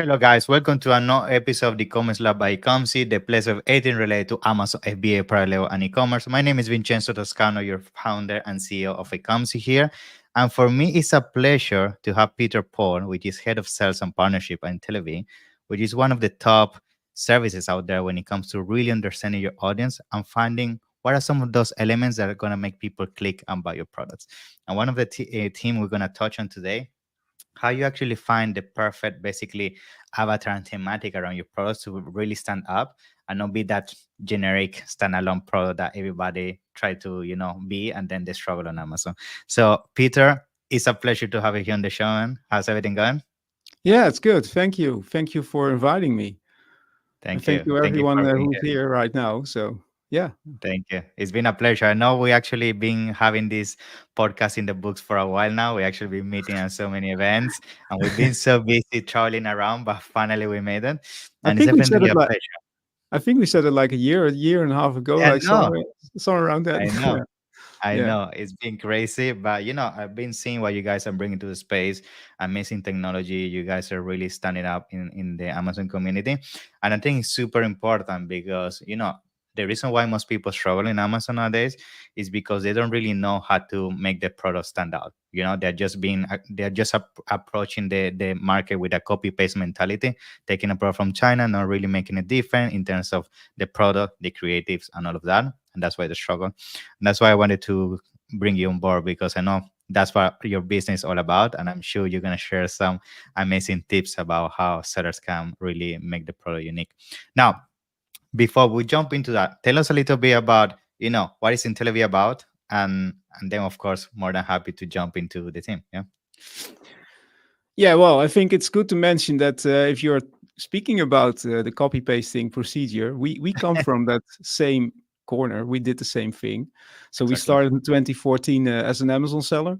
Hello, guys. Welcome to another episode of the e-commerce Lab by Ecomcy, the place of everything related to Amazon, FBA, parallel, and e-commerce. My name is Vincenzo Toscano, your founder and CEO of Ecomcy here. And for me, it's a pleasure to have Peter Paul, which is head of sales and partnership at Televi, which is one of the top services out there when it comes to really understanding your audience and finding what are some of those elements that are going to make people click and buy your products. And one of the team we're going to touch on today, how you actually find the perfect basically avatar and thematic around your products to really stand up and not be that generic standalone product that everybody try to be, and then they struggle on Amazon. So Peter, it's a pleasure to have you here on the show, man. How's everything going? Yeah, it's good. Thank you. Thank you for inviting me. And Thank thank you. you Thank you everyone for being who's here. here right now. So, yeah. Thank you. It's been a pleasure. I know we actually been having this podcast in the books for a while now. We actually been meeting at so many events, and we've been so busy traveling around, but finally we made it. I And it's think we said definitely it a like pleasure. a year and a half ago, Yeah, like no, somewhere around that. I know. I Yeah. know it's been crazy, but I've been seeing what you guys are bringing to the space, amazing technology. You guys are really standing up in the Amazon community, and I think it's super important because the reason why most people struggle in Amazon nowadays is because they don't really know how to make the product stand out. They're just approaching the market with a copy paste mentality, taking a product from China, not really making it different in terms of the product, the creatives, and all of that, and that's why they struggle. And that's why I wanted to bring you on board, because I know that's what your business is all about. And I'm sure you're going to share some amazing tips about how sellers can really make the product unique. Now, before we jump into that, tell us a little bit about, what is IntelliView about? And then, of course, more than happy to jump into the team. Yeah. Yeah, well, I think it's good to mention that if you're speaking about the copy pasting procedure, we come from that same corner. We did the same thing. So we Exactly. started in 2014 as an Amazon seller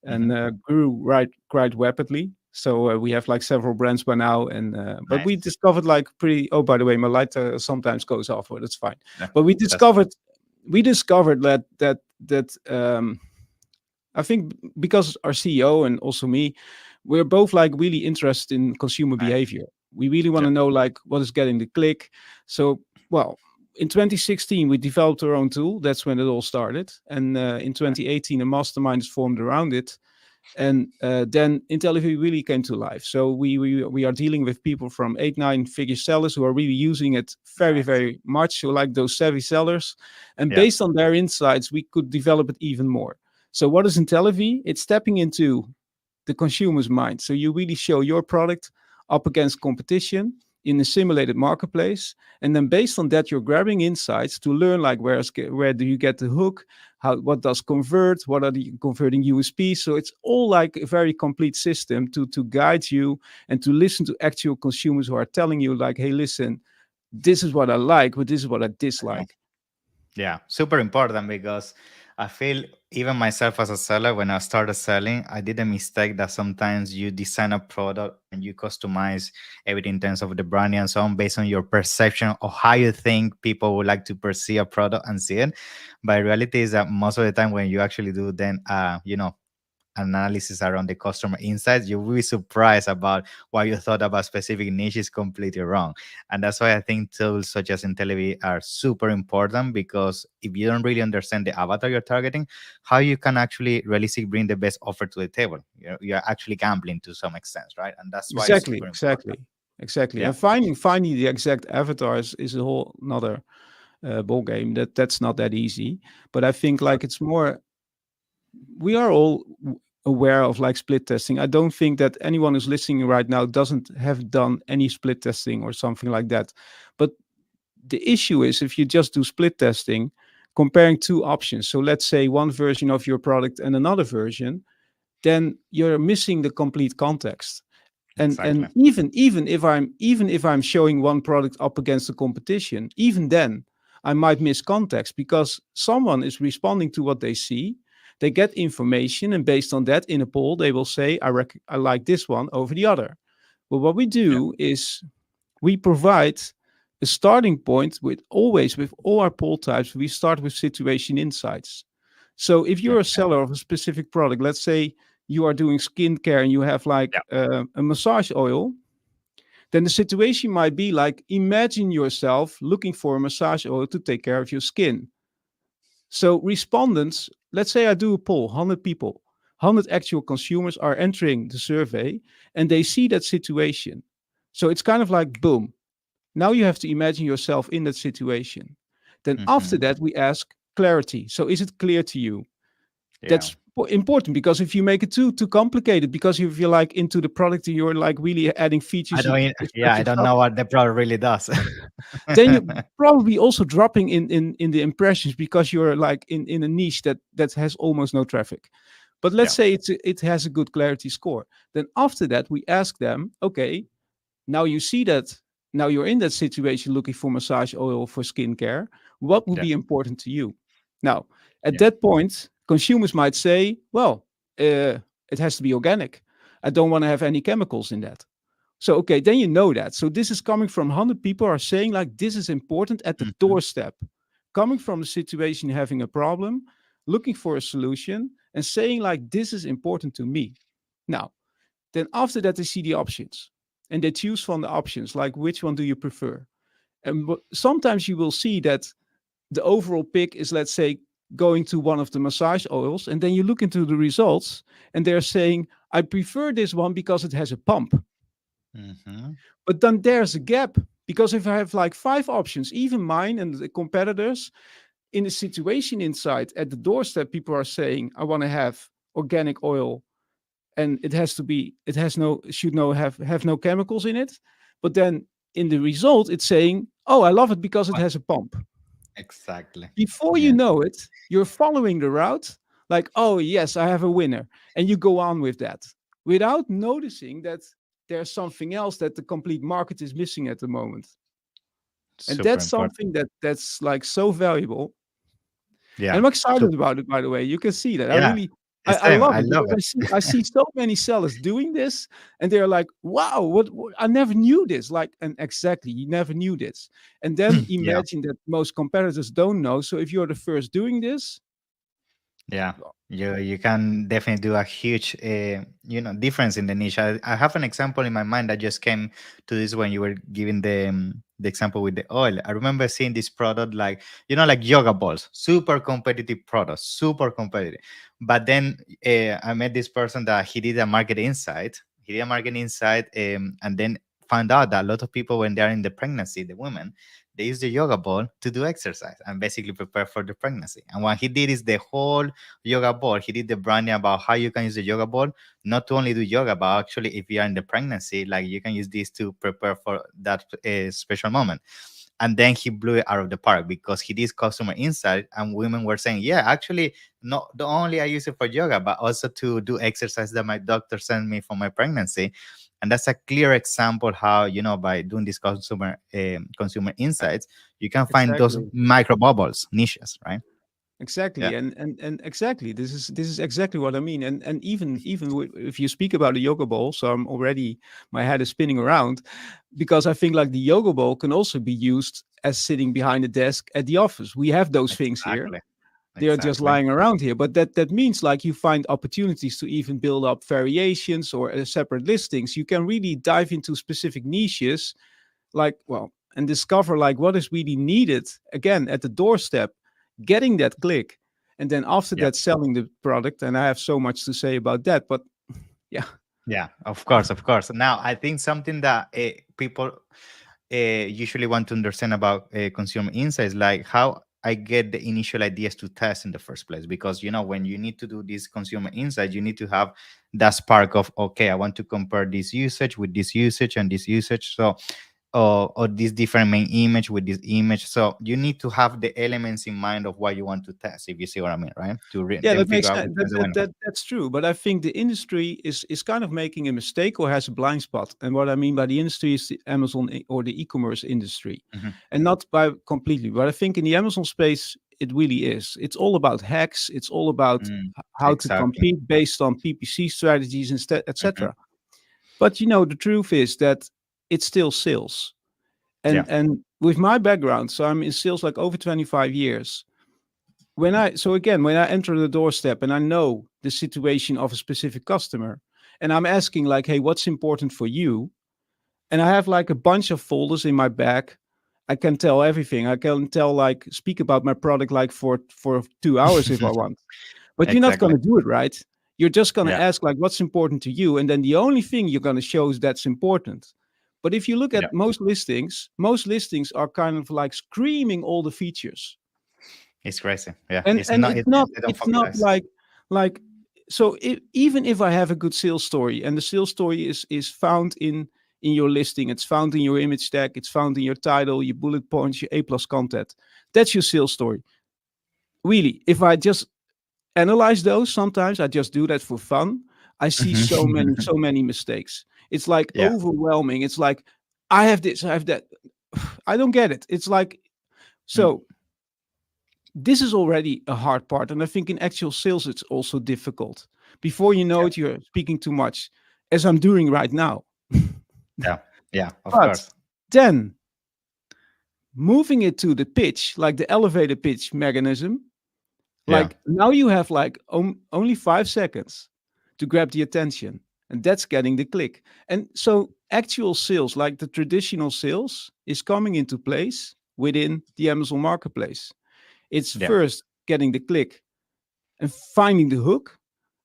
and Hmm. grew quite rapidly. So we have like several brands by now, and but we Nice. discovered like pretty. Oh, by the way, my light sometimes goes off, but that's fine. Yeah, But that's fine. we discovered that I think because our CEO and also me, we're both like really interested in consumer Nice. behavior. We really want Yeah. to know like what is getting the click. So, well, in 2016 we developed our own tool. That's when it all started. And in 2018 a mastermind is formed around it. And then IntelliView really came to life. So we are dealing with people from 8 9 figure sellers who are really using it very Nice. very much. So like those savvy sellers, and Yeah. based on their insights, we could develop it even more. So what is IntelliView? It's stepping into the consumer's mind. So you really show your product up against competition in a simulated marketplace, and then based on that, you're grabbing insights to learn like where do you get the hook, how what does convert, what are the converting USPs. So it's all like a very complete system to guide you and to listen to actual consumers who are telling you like, hey, listen, this is what I like, but this is what I dislike. Yeah, super important, because I feel even myself as a seller, when I started selling, I did a mistake that sometimes you design a product and you customize everything in terms of the branding and so on based on your perception of how you think people would like to perceive a product and see it. But reality is that most of the time when you actually do then analysis around the customer insights, you will be surprised about what you thought about specific niche is completely wrong. And that's why I think tools such as IntelliView are super important, because if you don't really understand the avatar you're targeting, how you can actually realistically bring the best offer to the table. You're actually gambling to some extent, right? And that's why it's Exactly, super important. exactly, exactly. Yeah. And finding the exact avatars is a whole another ball game. That's not that easy. But I think like it's more, we are all aware of like split testing. I don't think that anyone who's listening right now doesn't have done any split testing or something like that. But the issue is if you just do split testing, comparing two options. So let's say one version of your product and another version, then you're missing the complete context. And Exactly. even if I'm showing one product up against the competition, even then I might miss context because someone is responding to what they see. They get information, and based on that, in a poll, they will say, I like this one over the other. But what we Yeah. do is we provide a starting point with all our poll types. We start with situation insights. So if you're a Okay. seller of a specific product, let's say you are doing skincare and you have like Yeah. a massage oil, Then the situation might be like, imagine yourself looking for a massage oil to take care of your skin. So respondents, let's say I do a poll, 100 people, 100 actual consumers are entering the survey and they see that situation. So it's kind of like, boom, now you have to imagine yourself in that situation. Then after Hmm. that, we ask clarity. So is it clear to you? Yeah. That's important, because if you make it too complicated, because if you're like into the product and you're like really adding I features, don't. Yeah, I extra don't stuff, know what the product really does. then you're probably also dropping in the impressions, because you're like in a niche that has almost no traffic. But let's Yeah. say it has a good clarity score. Then after that, we ask them, okay, now you see that, now you're in that situation looking for massage oil for skincare. What would Yeah. be important to you? Now, at Yeah. that point, consumers might say, well, it has to be organic. I don't want to have any chemicals in that. So, okay, then you know that. So this is coming from 100 people are saying like, this is important at the Hmm. doorstep, coming from a situation, having a problem, looking for a solution, and saying like, this is important to me. Now, then after that, they see the options and they choose from the options, like which one do you prefer? And sometimes you will see that the overall pick is, let's say, going to one of the massage oils, and then you look into the results and they're saying, I prefer this one because it has a pump. Hmm. But then there's a gap, because if I have like five options, even mine and the competitors, in the situation inside at the doorstep, people are saying, I want to have organic oil, and it has to be, it has no, should no have no chemicals in it. But then in the result, it's saying, oh, I love it because it has a pump. Exactly. Before you Yeah. know it, you're following the route, like, oh yes, I have a winner, and you go on with that without noticing that there's something else that the complete market is missing at the moment. And Super that's important. something that's like so valuable. And Yeah. I'm excited Super. about it, by the way. You can see that. I Yeah. really, The I same. love I it, love because it. I see so many sellers doing this, and they're like, wow, what I never knew this. Like, and exactly, you never knew this. And then Yeah. imagine that most competitors don't know. So if you're the first doing this, Yeah, you can definitely do a huge difference in the niche. I have an example in my mind that just came to this when you were giving the example with the oil. I remember seeing this product like like yoga balls, super competitive product, super competitive. But then I met this person that he did a market insight. He did a market insight, and then found out that a lot of people when they are in the pregnancy, the women, they use the yoga ball to do exercise and basically prepare for the pregnancy. And what he did is the whole yoga ball. He did the branding about how you can use the yoga ball, not to only do yoga, but actually if you are in the pregnancy, like you can use this to prepare for that special moment. And then he blew it out of the park because he did customer insight, and women were saying, yeah, actually, not the only I use it for yoga, but also to do exercise that my doctor sent me for my pregnancy. And that's a clear example how by doing this consumer uh, insights, you can find those exactly. micro bubbles, niches, right? Yeah. Exactly, and exactly, this is exactly what I mean. And even if you speak about a yoga ball, so I'm already, my head is spinning around, because I think like the yoga ball can also be used as sitting behind a desk at the office. We have those things here; Exactly. they are just Exactly. lying around here. But that means like you find opportunities to even build up variations or separate listings. You can really dive into specific niches, like, well, and discover like what is really needed again at the doorstep, getting that click, and then after Yeah. that selling the product. And I have so much to say about that, but yeah. Yeah, of course, of course. Now, I think something that people usually want to understand about consumer insights, like how I get the initial ideas to test in the first place. Because, when you need to do this consumer insight, you need to have that spark of, okay, I want to compare this usage with this usage and this usage. So, or this different main image with this image. So you need to have the elements in mind of what you want to test, if you see what I mean, right? To Yeah, then that figure makes out sense. which one is the winner. That's true. But I think the industry is kind of making a mistake or has a blind spot. And what I mean by the industry is the Amazon or the e-commerce industry, Mhm. and not by completely. But I think in the Amazon space, it really is. It's all about hacks. It's all about Mm, how to exactly. compete based on PPC strategies instead, Mhm. etc. But the truth is that it's still sales. Yeah. And with my background, so I'm in sales like over 25 years. When I enter the doorstep and I know the situation of a specific customer, and I'm asking like, hey, what's important for you? and I have like a bunch of folders in my bag. I can tell everything. I can tell like speak about my product like for 2 hours if I want. But you're not Exactly. going to do it, right? You're just going to Yeah. ask like what's important to you, and then the only thing you're going to show is that's important. But if you look Yeah. at most listings are kind of like screaming all the features, It's crazy. Yeah. It's and not. They don't it's not focus. like so even if I have a good sales story, and the sales story is found in your listing, it's found in your image tag, it's found in your title, your bullet points, your A plus content, that's your sales story. Really, if I just analyze those, sometimes I just do that for fun, I see Mhm. so many mistakes. It's like Yeah. overwhelming. It's like I have this, I have that. I don't get it. It's like, Mm. so this is already a hard part. And I think in actual sales, it's also difficult. Before you know Yeah. it, you're speaking too much, as I'm doing right now. Yeah. Yeah. Of But course. then moving it to the pitch, like the elevator pitch mechanism, Yeah. like now you have like only 5 seconds to grab the attention, and that's getting the click. And so actual sales, like the traditional sales, is coming into place within the Amazon marketplace. It's Yeah. first getting the click and finding the hook.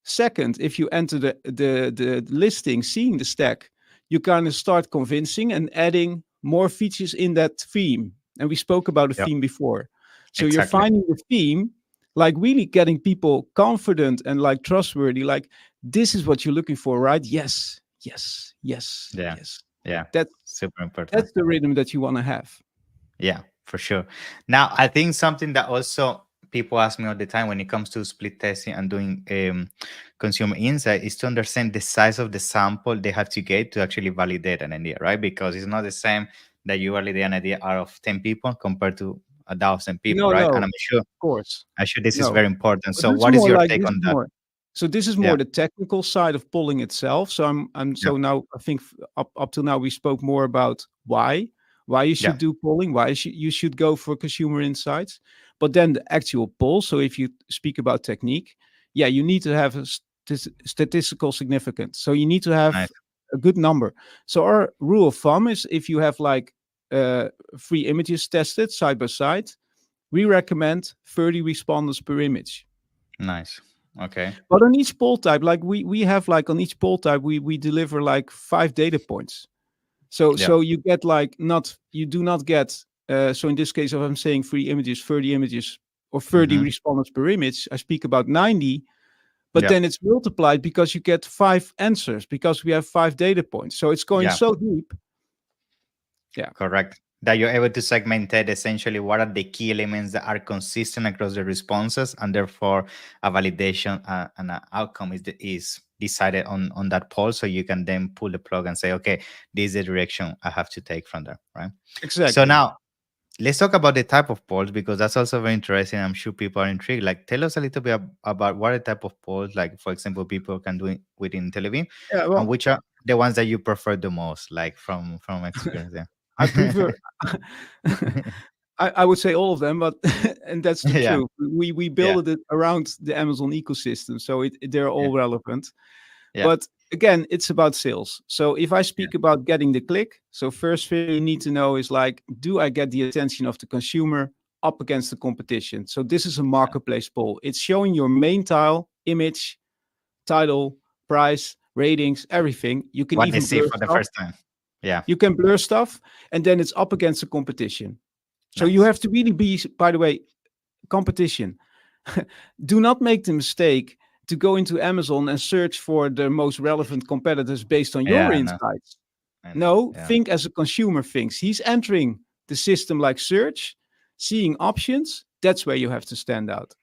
Second, if you enter the listing, seeing the stack, you kind of start convincing and adding more features in that theme. And we spoke about the Yeah. theme before. So you're Exactly. finding the theme, like really getting people confident and like trustworthy. Like, this is what you're looking for, right? Yes, yes, yes, Yeah. yes. Yeah. That Super important. that's the rhythm that you want to have. Yeah, for sure. Now, I think something that also people ask me all the time when it comes to split testing and doing consumer insight is to understand the size of the sample they have to get to actually validate an idea, right? Because it's not the same that you validate an idea out of 10 people compared to 1,000 people, No, right? no, And of course. I'm sure this is No. very important. But So, what is your take this on is that? more so this is Yeah, more the technical side of polling itself. So I'm yeah, so now I think up till now we spoke more about why you should yeah, do polling, why you should go for consumer insights. But then the actual poll, so if you speak about technique, yeah, you need to have a statistical significance. So you need to have nice, a good number. So our rule of thumb is if you have like 3 images tested side by side, we recommend 30 respondents per image. nice. Okay, But on each poll type, like we have like on each poll type, we deliver like 5 data points. yeah, So you get like not you do not get so in this case, if I'm saying 3 images, 30 images, or 30 mm-hmm. respondents per image, I speak about 90, but Yeah, then it's multiplied because you get 5 answers because we have 5 data points. So it's going yeah. so deep. Yeah, Correct. That you're able to segment it essentially what are the key elements that are consistent across the responses, and therefore a validation and an outcome is decided on that poll. So you can then pull the plug and say, okay, this is the direction I have to take from there, right? So exactly. now let's talk about the type of polls because that's also very interesting. I'm sure people are intrigued. Like, tell us a little bit about what are the type of polls, like for example, people can do it within television, Yeah, and well, which are the ones that you prefer the most, like from experience. I Yeah. prefer. I would say all of them, but and that's the Yeah, truth. We yeah, build it around the Amazon ecosystem, so they're yeah, all relevant. yeah, But again, it's about sales. So if I yeah, speak about getting the click, so first thing you need to know is like, do I get the attention of the consumer up against the competition? So this is a yeah. marketplace poll. It's showing your main tile, image, title, price, ratings, everything. You can What they even see blur for the stuff. first time. Yeah, You can blur stuff, and then it's up against the competition. So you nice. have to really be, by the way, competition. Do not make the mistake to go into Amazon and search for the most relevant competitors based on your Yeah, insights. I know. No, Yeah, think as a consumer thinks. He's entering the system like search, seeing options. That's where you have to stand out.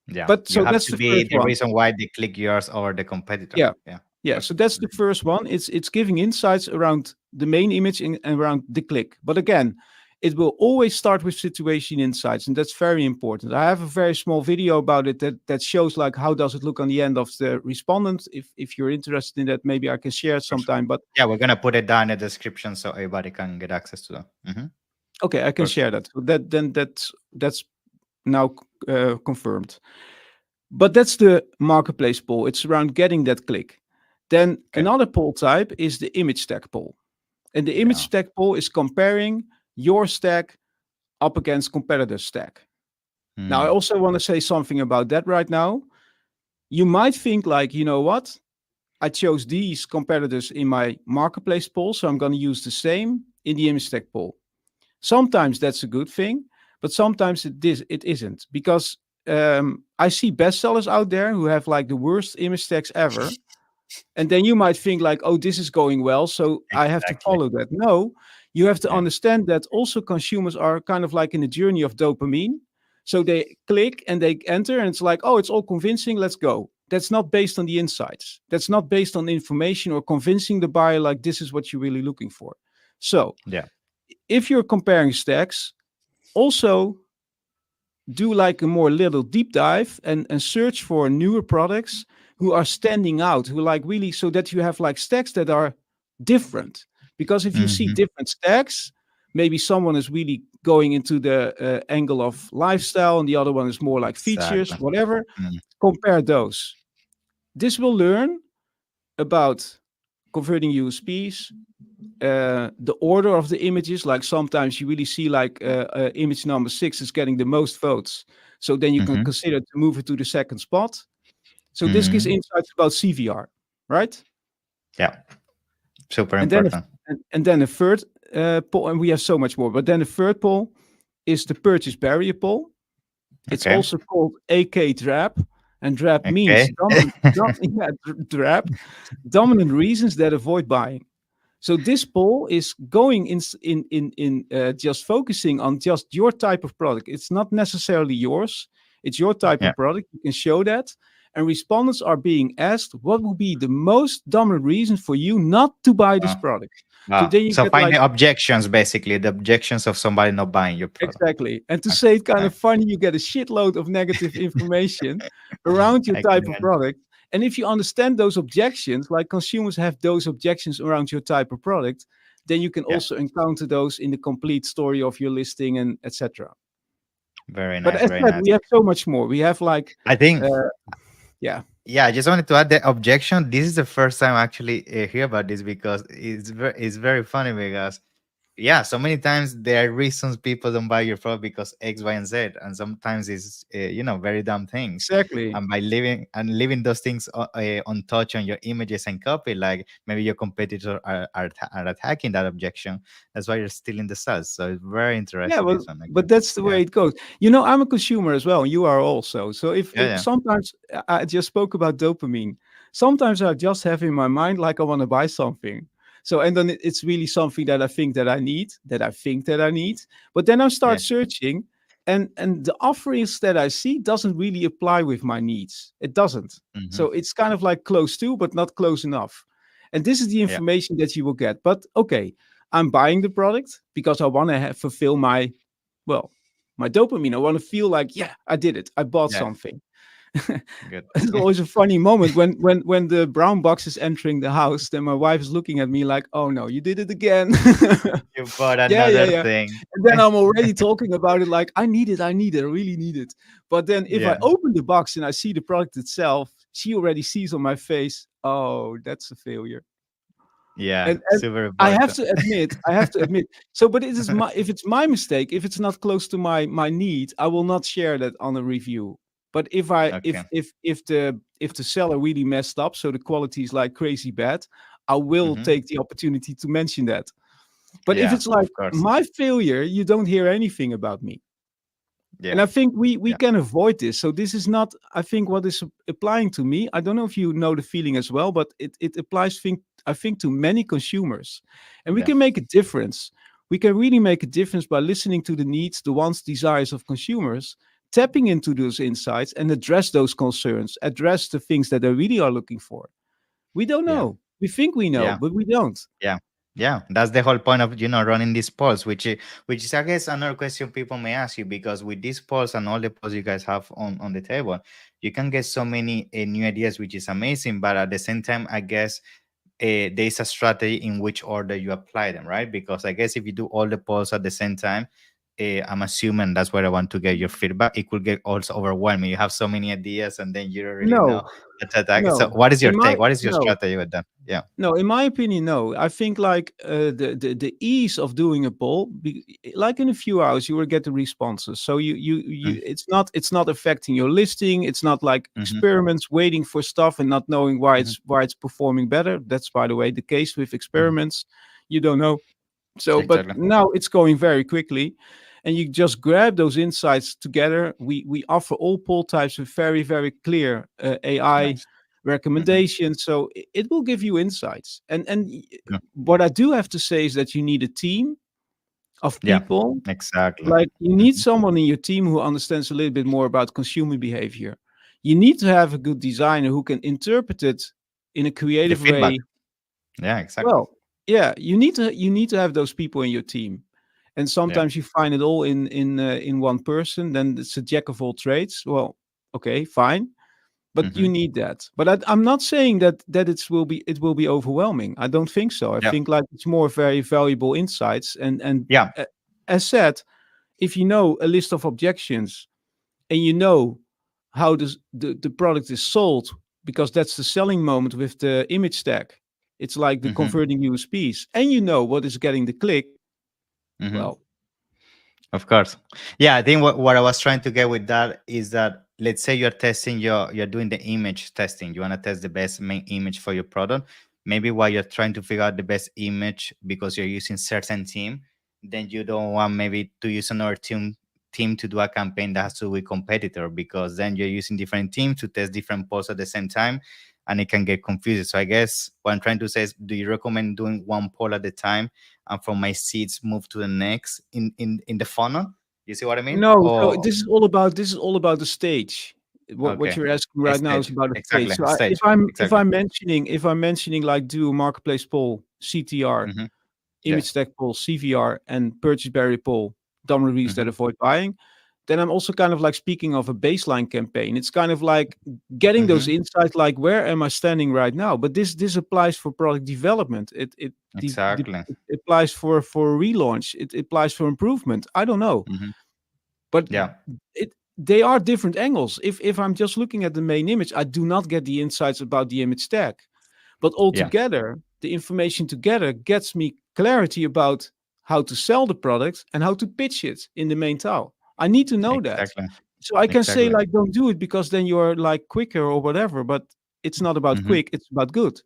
yeah. But You so have that's to the be first the one. reason why they click yours over the competitor. Yeah. Yeah, of Yeah, course. so that's the first one. It's giving insights around the main image and around the click. But again, it will always start with situation insights, and that's very important. I have a very small video about it that shows like how does it look on the end of the respondent. If you're interested in that, maybe I can share it For sure. sometime. But Yeah, we're gonna put it down in the description so everybody can get access to that. okay, I can Perfect. share that. So that's now confirmed. But that's the marketplace poll. It's around getting that click. Then Okay. another poll type is the image tag poll. And the image Yeah. stack poll is comparing your stack up against competitor stack. Now, I Mm. also want to say something about that right now. You might think like, you know what? I chose these competitors in my marketplace poll, so I'm going to use the same in the image stack poll. Sometimes that's a good thing, but sometimes it isn't, because I see bestsellers out there who have like the worst image stacks ever, and then you might think like, oh, this is going well, so I have to Exactly. follow that. No, you have to Yeah. understand that also consumers are kind of like in a journey of dopamine. So they click and they enter, and it's like, oh, it's all convincing, let's go. That's not based on the insights. That's not based on information or convincing the buyer like this is what you're really looking for. So Yeah. if you're comparing stacks, also do like a more little deep dive and search for newer products who are standing out, who like really, so that you have like stacks that are different. Because if you see Hmm. different stacks, maybe someone is really going into the angle of lifestyle and the other one is more like features, Exactly. whatever. Mm. Compare those. This will learn about converting USPs, the order of the images. Like sometimes you really see like image number 6 is getting the most votes, so then you can Hmm. consider to move it to the second spot. So this gives Hmm. insights about CVR, right? Yeah. Super And then important. and then the third poll, and we have so much more, but then the third poll is the purchase barrier poll. It's Okay. also called AK DRAP, and DRAP means Okay. yeah, DRAP, dominant reasons that avoid buying. So this poll is going in just focusing on just your type of product. It's not necessarily yours. It's your type Yeah. of product. You can show that. And respondents are being asked what will be the most dominant reason for you not to buy this Wow. product. So Wow. then you So get find like the objections, basically, the objections of somebody not buying your product. exactly. And to Okay. say it kind I, of funny, you get a shitload of negative information around your I can type of imagine. product. And if you understand those objections, like consumers have those objections around your type of product, then you can Yeah. also encounter those in the complete story of your listing and etc. Very But nice. as Very said, nice. we have so much more. We have like, I think, uh, yeah, yeah, I just wanted to add the objection. This is the first time I actually hear about this because it's very funny because yeah, so many times there are reasons people don't buy your product because X, Y, and Z, and sometimes it's very dumb things. exactly. And by leaving those things untouched on your images and copy, like maybe your competitors are attacking that objection. That's why you're stealing the sales. So it's very Yeah, interesting well, this one but again. that's the Yeah, way it goes. You know, I'm a consumer as well. You are also. So yeah, if yeah, sometimes I just spoke about dopamine. Sometimes I just have in my mind like I want to buy something. So and then it's really something that I think that I need, that I think that I need. But then I yeah. start searching, and the offerings that I see doesn't really apply with my needs. It doesn't. Hmm. So it's kind of like close to, but not close enough. And this is the Yeah, information that you will get. But okay, I'm buying the product because I want to fulfill my, well, my dopamine. I want to feel like, yeah, I did it. I bought yeah. something. Good. It's always a funny moment when the brown box is entering the house. Then my wife is looking at me like, "Oh no, you did it again." You bought Yeah, yeah, another yeah. thing. And then I'm already talking about it like, I need it, I really need it. But then if I Yeah, open the box and I see the product itself, she already sees on my face, oh, that's a failure. yeah. And Super important. I have to admit. So, but it is my, if it's my mistake, if it's not close to my need, I will not share that on a review. But if I Okay. if the seller really messed up, so the quality is like crazy bad, I will Hmm. take the opportunity to mention that. But if Yeah, it's like of course. my failure, you don't hear anything about me. And Yeah, I think we yeah, can avoid this. So this is not, I think, what is applying to me. I don't know if you know the feeling as well, but it applies, I think, to many consumers. And we yeah. can make a difference. We can really make a difference by listening to the needs, the wants, desires of consumers, tapping into those insights and address those concerns, address the things that they really are looking for. We don't Yeah. know. We think we know, Yeah. but we don't. Yeah. Yeah. That's the whole point of running these polls, which is I guess another question people may ask you because with these polls and all the polls you guys have on the table, you can get so many new ideas, which is amazing. But at the same time, I guess there's a strategy in which order you apply them, right? Because I guess if you do all the polls at the same time, I'm assuming that's where I want to get your feedback. It could get also overwhelming. You have so many ideas, and then you don't really know No, what to attack. So, no. what is your In my take? What is your no, strategy with them? Yeah. no. In my opinion, no. I think like the ease of doing a poll, like in a few hours, you will get the responses. So it's not affecting your listing. It's not like Mm-hmm. experiments waiting for stuff and not knowing why Hmm. it's performing better. That's by the way the case with Hmm. experiments. You don't know. So, but Exactly. now it's going very quickly, and you just grab those insights together. We offer all poll types with very clear AI Nice. Hmm. recommendations, so it will give you insights. Yeah. What I do have to say is that you need a team of Yeah. people. Exactly. Like you need Hmm. someone in your team who understands a little bit more about consumer behavior. You need to have a good designer who can interpret it in a The creative feedback. way. Yeah. Exactly. Well, yeah, you need to have those people in your team, and Yeah. sometimes you find it all in one person. Then it's a jack of all trades. Well, okay, fine, but you Hmm. need that. But I'm not saying that it will be overwhelming. I don't think so. I Yeah. think like it's more very valuable insights. Yeah. Uh, as said, if you know a list of objections and you know how the product is sold, because that's the selling moment with the image stack. It's like the Hmm. converting USPs, and you know what is getting the click. Hmm. Well, Of course. Yeah, I think what I was trying to get with that is that, let's say you're testing you're doing the image testing. You want to test the best main image for your product. Maybe while you're trying to figure out the best image because you're using certain team, then you don't want maybe to use another team to do a campaign that has to be competitor, because then you're using different teams to test different posts at the same time, and it can get confusing. So I guess what I'm trying to say is, do you recommend doing one poll at a time, and from my seeds move to the next in the funnel? You see what I mean? no. So Or this is all about the stage. What okay, you're asking a right now is stage, about a stage. exactly, So if stage, I'm if exactly. I'm mentioning if I'm mentioning like do a marketplace poll, CTR, Hmm. image Yeah. stack poll, CVR, and purchase barrier poll, dumb reviews that Hmm. avoid buying, then I'm also kind of like speaking of a baseline campaign. It's kind of like getting those Hmm. insights, like where am I standing right now? But this applies for product development. Exactly. It applies for relaunch. It applies for improvement. I don't know, Hmm. but Yeah. they are different angles. If I'm just looking at the main image, I do not get the insights about the image stack. But Yeah. altogether, the information together gets me clarity about how to sell the product and how to pitch it in the main tile. I need to know that. Exactly. So I can say Exactly. like don't do it because then you're like quicker or whatever, but it's not about Hmm. quick, it's about good.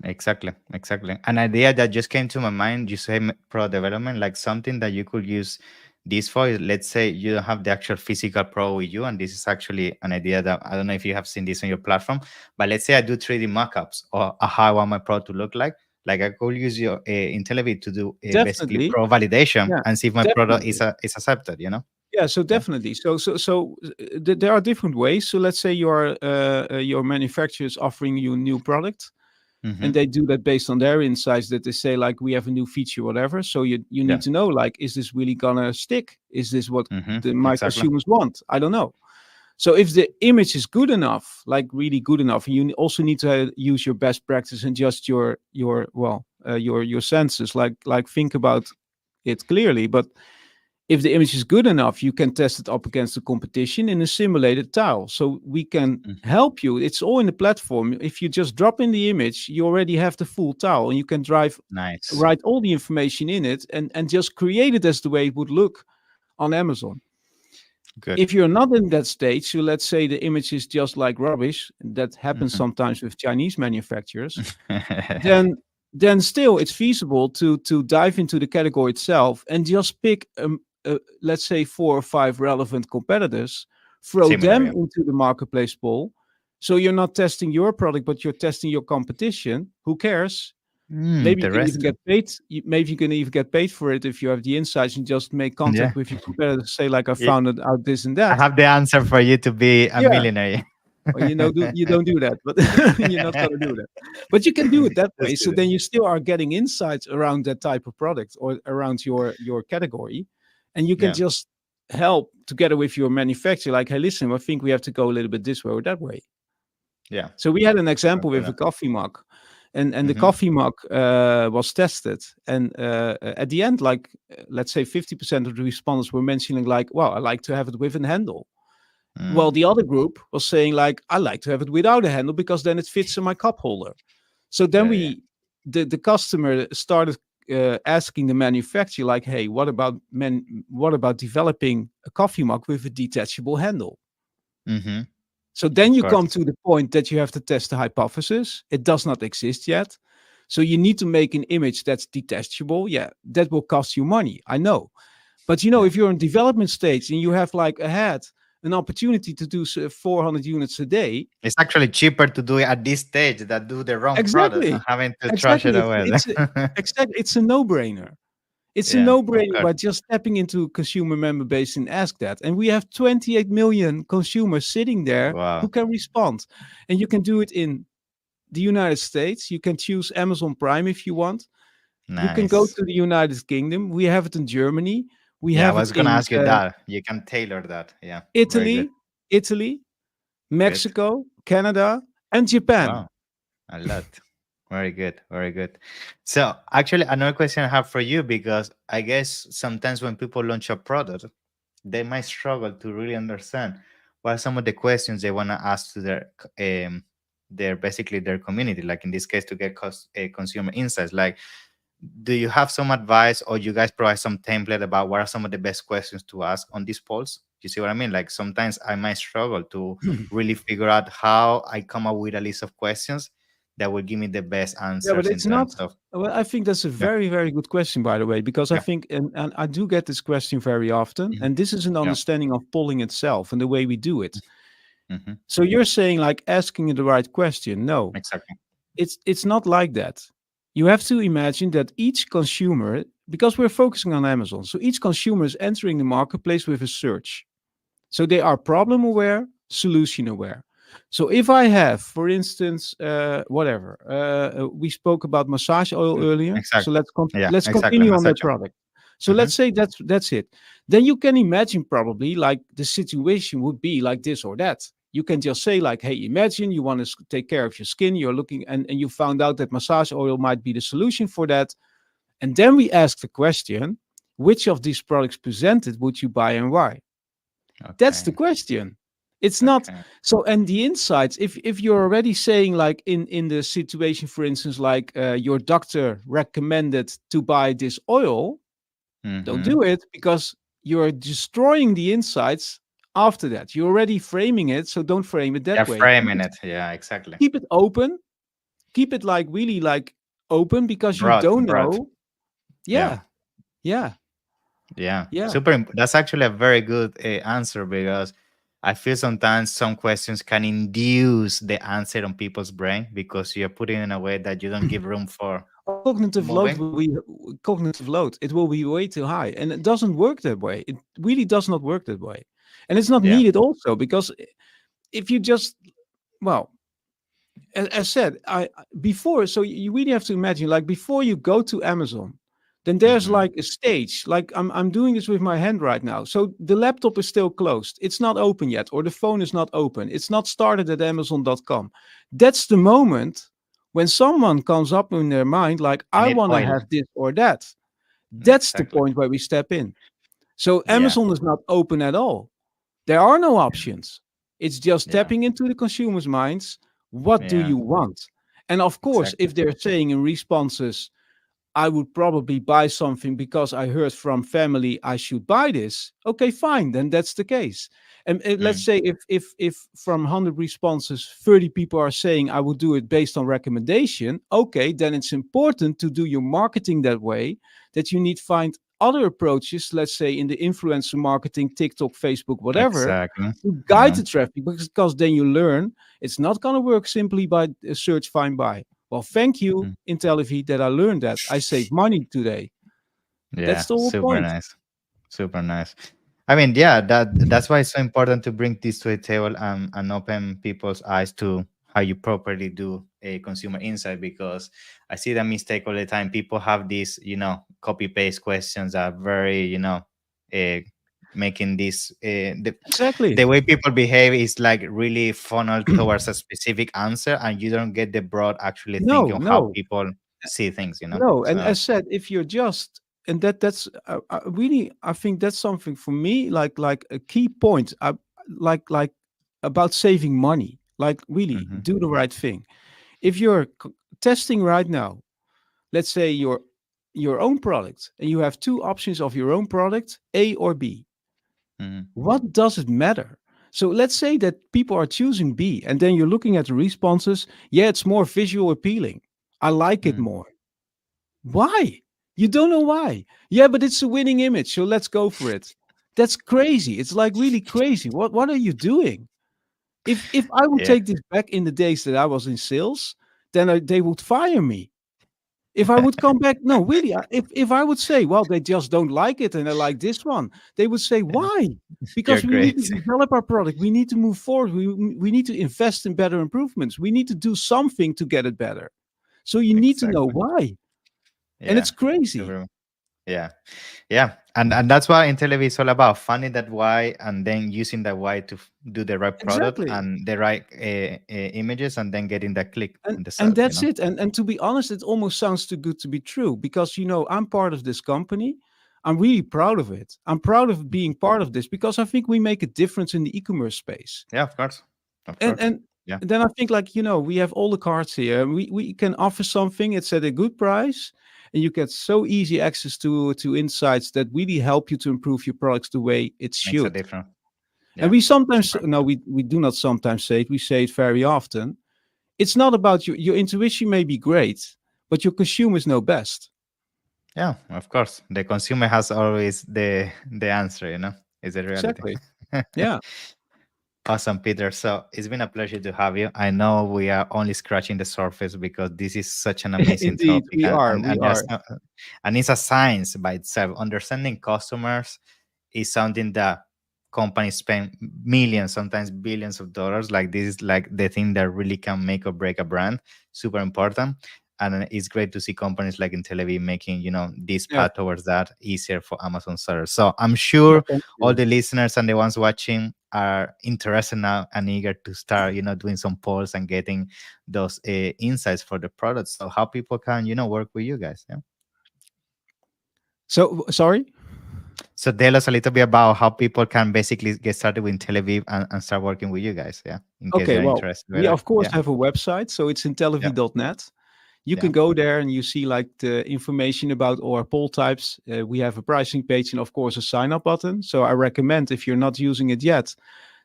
Exactly, exactly. An idea that just came to my mind, you say pro development, like something that you could use this for. Let's say you don't have the actual physical pro with you, and this is actually an idea that I don't know if you have seen this on your platform, but let's say I do 3D mockups or how I want my pro to look like. Like I could use your IntelliVid to do basically Definitely. pro validation Yeah, and see if my product definitely. is accepted. You know? Yeah, so Yeah. definitely. There are different ways. So let's say your manufacturer is offering you a new product, Mm-hmm. and they do that based on their insights, that they say like we have a new feature, whatever. So you need Yeah. to know like, is this really gonna stick? Is this what Mm-hmm. my Exactly. consumers want? I don't know. So if the image is good enough, like really good enough, you also need to use your best practice and just your senses, like think about it clearly. But if the image is good enough, you can test it up against the competition in a simulated tile. So we can Mm-hmm. help you. It's all in the platform. If you just drop in the image, you already have the full tile, and you can Nice. write all the information in it, and just create it as the way it would look on Amazon. Good. If you're not in that stage, so let's say the image is just like rubbish, that happens Mm-hmm. sometimes with Chinese manufacturers, then still it's feasible to dive into the category itself and just pick let's say 4 or 5 relevant competitors, throw Similar, them yeah. into the marketplace pool. So you're not testing your product, but you're testing your competition. Who cares? Maybe you can even Interesting. get paid. Maybe you can even get paid for it if you have the insights and just make Yeah. contact with your competitors. Say like, I found it out this and I that. have the answer for you to be a Yeah, millionaire. well, you don't do that, but you're not gonna do that. But you can do it that way. Just So kidding. then you still are getting insights around that type of product or around your category, and you can Yeah, just help together with your manufacturer. Like, hey, listen, I think we have to go a little bit this way or that way. yeah. So we had an Fair example with a enough. coffee mug. and the Mm-hmm. coffee mug was tested, and at the end, like let's say 50% of the respondents were mentioning like, well, I like to have it with a handle. Mm. Well, the other group was saying like, I like to have it without a handle because then it fits in my cup holder. So then Yeah, yeah. the customer started asking the manufacturer like, hey, what about developing a coffee mug with a detachable handle? Mm-hmm. So then Of you come course. to the point that you have to test the hypothesis. It does not exist yet. So you need to make an image that's detachable. Yeah, that will cost you money. I know. But Yeah. if you're in development stage and you have like ahead an opportunity to do 400 units a day, It's actually cheaper to do it at this stage than do the wrong product and exactly, having to trash it exactly, away. it's a no-brainer. It's a Yeah, of no-brainer course. by just tapping into consumer member base and ask that. And we have 28 million consumers sitting there Wow. who can respond. And you can do it in the United States. You can choose Amazon Prime if you want. You can go Nice. to the United Kingdom. We have it in Germany. We Yeah, I have it was gonna in ask you that. You can tailor that. Yeah, very good. Italy, Italy, Good. Mexico, Canada, and Japan. Wow, a lot. Very good. Very good. So, actually, another question I have for you, because I guess sometimes when people launch a product, they might struggle to really understand what are some of the questions they want to ask to their basically their community. Like in this case, to get consumer insights. Like, do you have some advice, or you guys provide some template about what are some of the best questions to ask on these polls? You see what I mean? Like sometimes I might struggle to really figure out how I come up with a list of questions that will give me the best Yeah, but answers in it's not. terms of Well, I think that's a yeah, very, very good question, by the way, because I yeah, think, and I do get this question very often, mhm, and this is an yeah, understanding of polling itself and the way we do it. hmm, So you're saying like asking the right question. No, exactly. it's not like that. You have to imagine that each consumer, because we're focusing on Amazon, so each consumer is entering the marketplace with a search. So they are problem aware, solution aware. So if I have, for instance, whatever, we spoke about massage oil Mm, earlier. So exactly. Yeah, let's exactly. continue on that Massage. product. So Mm-hmm. let's say that's it. Then you can imagine probably like the situation would be like this or that. You can just say like, hey, imagine you want to take care of your skin. You're looking and you found out that massage oil might be the solution for that. And then we ask the question, which of these products presented would you buy and why? That's the Okay. question. It's not Okay. so. And the insights, if you're already saying like in the situation, for instance, like your doctor recommended to buy this oil, don't Mm-hmm. do it because you're destroying the insights after that. You're already framing it, so don't frame it Yeah, that way. framing it. Yeah, exactly. Keep it open. Keep it like really like open because you Broad, don't broad. know. Yeah. Yeah, yeah, Yeah, yeah. that's actually a very good answer, because I feel sometimes some questions can induce the answer on people's brain because you're putting it in a way that you don't give room for Cognitive load moving. will be cognitive load. It will be way too high, and it doesn't work that way. It really does not work that way, and it's not Yeah. needed also because if you just well, as said, before. So you really have to imagine, like before you go to Amazon, then there's Hmm. like a stage. Like I'm doing this with my hand right now. So the laptop is still closed. It's not open yet, or the phone is not open. It's not started at Amazon.com. That's the moment when someone comes up in their mind, like You I need want to oil. have this or that. That's the Exactly. point where we step in. So Yeah. Amazon is not open at all. There are no options. It's just Yeah. tapping into the consumer's minds. What do Yeah. you want? And of course, Exactly. if they're saying in responses, I would probably buy something because I heard from family I should buy this. Okay, fine, then that's the case. And let's Mm. say if from 100 responses, 30 people are saying I will do it based on recommendation. Okay, then it's important to do your marketing that way that you need find other approaches. Let's say in the influencer marketing, TikTok, Facebook, whatever, Exactly. to guide Yeah. the traffic because then you learn it's not going to work simply by search find buy. Well, thank you, Mm. IntelliVie, that I learned that. I saved money today. Yeah. That's the whole Super point. nice. Super nice. I mean, yeah, that's why it's so important to bring this to a table, and open people's eyes to how you properly do a consumer insight, because I see that mistake all the time. People have these, copy paste questions that are very, uh, making this Exactly. the way people behave is like really funneled towards a specific answer, and you don't get the broad actually thinking No, of how no, people see things, no. And so as said, if you're just and that's really, I think that's something for me, like a key point. Like about saving money. Like really, hmm do the right thing. If you're testing right now, let's say your own product, and you have two options of your own product, A or B. hmm What does it matter? So let's say that people are choosing B, and then you're looking at the responses. Yeah, it's more visual appealing. I like it hmm more. Why? You don't know why. Yeah, but it's a winning image, so let's go for it. That's crazy. It's like really crazy. What are you doing? If I would yeah. take this back in the days that I was in sales, then they would fire me. If I would come back, no, really, if I would say, well, they just don't like it and I like this one, they would say, Yeah, why? you're Because we need great. to develop our product. We need to move forward. We need to invest in better improvements. We need to do something to get it better. So you need to know Exactly. why. And Yeah. it's crazy. Super. Yeah. Yeah, and that's why in television is all about finding that why and then using that why to do the right product Exactly. and the right images, and then getting that click in the And sales. that's it. And to be honest, it almost sounds too good to be true because I'm part of this company. I'm really proud of it. I'm proud of being part of this because I think we make a difference in the e-commerce space. Yeah, of course, of and course. and Yeah, then I think, like, we have all the cards here. We can offer something. It's at a good price, and you get so easy access to insights that really help you to improve your products the way it makes a should. difference. And Yeah, we sometimes, super no, important. we do not sometimes say it. We say it very often. It's not about your intuition may be great, but your consumers know best. Yeah, of course. The consumer has always the answer. Is the reality. Exactly. Yeah. Awesome, Peter. So it's been a pleasure to have you. I know we are only scratching the surface because this is such an amazing Indeed, topic, we and are. and, We and are. there's and it's a science by itself. Understanding customers is something that companies spend millions, sometimes billions of dollars. Like this is like the thing that really can make or break a brand. Super important. And it's great to see companies like IntelliV making, this Yeah. path towards that easier for Amazon sellers. So I'm Yeah. sure Thank all you. the listeners and the ones watching are interested now and eager to start, doing some polls and getting those insights for the products. So how people can, work with you guys. Yeah. So sorry. So tell us a little bit about how people can basically get started with Tel Aviv and start working with you guys. Yeah. In case Okay. they're Well, interested with we that. of course Yeah. have a website, so it's Yeah. intelliv.net. You Yeah. can go there and you see like the information about all our poll types. We have a pricing page and of course a sign up button. So I recommend, if you're not using it yet,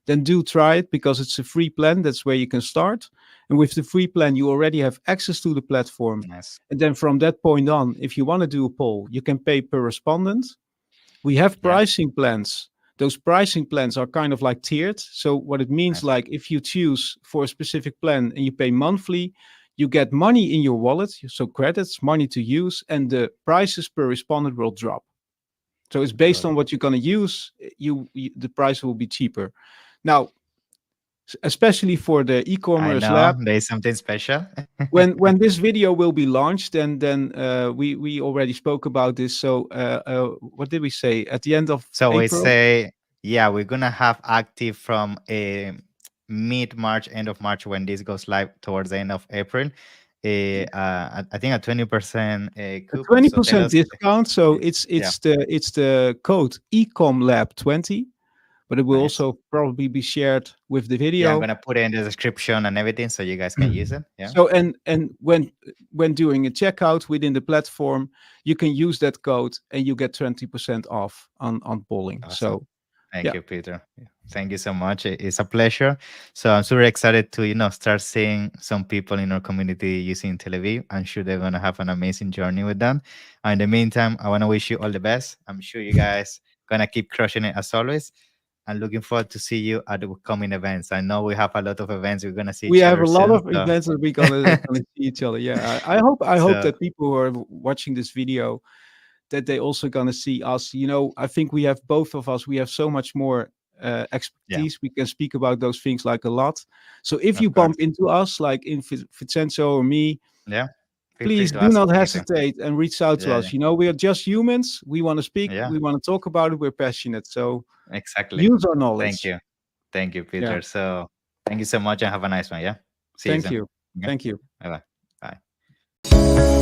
then do try it because it's a free plan. That's where you can start. And with the free plan, you already have access to the platform. Nice. And then from that point on, if you want to do a poll, you can pay per respondent. We have Yeah. pricing plans. Those pricing plans are kind of like tiered. So what it means, Nice. like if you choose for a specific plan and you pay monthly, you get money in your wallet, so credits, money to use, and the prices per respondent will drop. So it's based Good. on what you're going to use. The price will be cheaper. Now, especially for the I e-commerce know lab, there is something special. when this video will be launched, then we already spoke about this. So what did we say at the end of So we April? say, yeah, we're gonna have active from mid March, end of March when this goes live towards the end of April. I think a 20% A coupon. twenty So tell percent us, discount. So it's yeah, it's the it's the code ecomlab20, but it will nice. also probably be shared with the Yeah, I'm video. gonna put it in the description and everything so you guys can use it. Yeah, So and when doing a checkout within the platform, you can use that code and you get 20% off on polling. awesome. So Thank yeah, you, Peter. Yeah, thank you so much. It's a pleasure. So I'm super excited to, start seeing some people in our community using Televiv. I'm sure they're gonna have an amazing journey with that. And in the meantime, I want to wish you all the best. I'm sure you guys gonna keep crushing it as always. And looking forward to see you at the upcoming events. I know we have a lot of events. We're gonna see we each have other a lot soon. of So, events that we're gonna see each other. Yeah, I hope so that people who are watching this video, that they also gonna see us. I think we have, both of us, we have so much more yeah, expertise. We can speak about those things like a lot. So if you of course. bump into us, like in Vincenzo or me, Yeah, Feel free please to do ask not anything. hesitate and reach out to Yeah, us. You know, we are just humans. We want to speak. yeah, We want to talk about it. We're passionate. So exactly. use our Thank knowledge. you. Thank you, Yeah. Peter. So thank you so much and have a nice one. Yeah. See you Thank soon. you. Okay. Thank you. Bye bye. Bye.